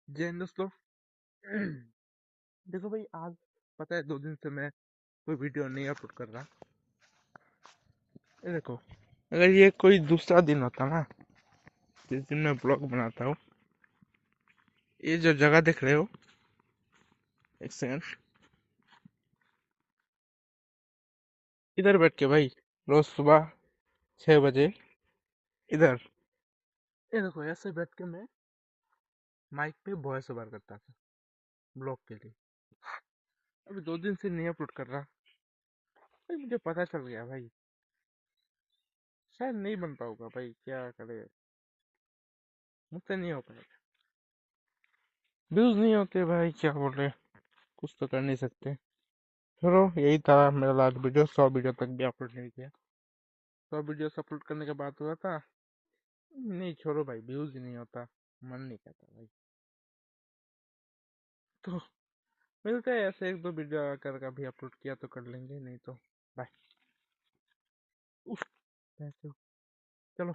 जय हिंद दोस्तों। देखो भाई, आज पता है 2 दिन से मैं कोई वीडियो नहीं अपलोड कर रहा। ये देखो, अगर ये कोई दूसरा दिन होता ना जिस दिन मैं ब्लॉग बनाता हूँ, ये जो जगह देख रहे हो, एक सेकंड, इधर बैठ के भाई रोज सुबह 6 बजे इधर, ये देखो ऐसे बैठ के मैं माइक पे वॉइस ओवर करता था ब्लॉग के लिए। अभी 2 दिन से नहीं अपलोड कर रहा भाई, मुझे पता चल गया भाई शायद नहीं बन पाऊंगा भाई, क्या करे, मुझसे नहीं हो पाएगा। व्यूज नहीं होते भाई, क्या बोल रहे, कुछ तो कर नहीं सकते। चलो, यही था मेरा लास्ट वीडियो। 100 वीडियो तक भी अपलोड नहीं किया। 100 वीडियो अपलोड करने के बाद हुआ था, नहीं छोड़ो भाई, व्यूज ही नहीं होता, मन नहीं करता भाई। तो मिलते हैं, ऐसे 1-2 वीडियो अगर कभी अपलोड किया तो कर लेंगे, नहीं तो बाय। उफ, चलो।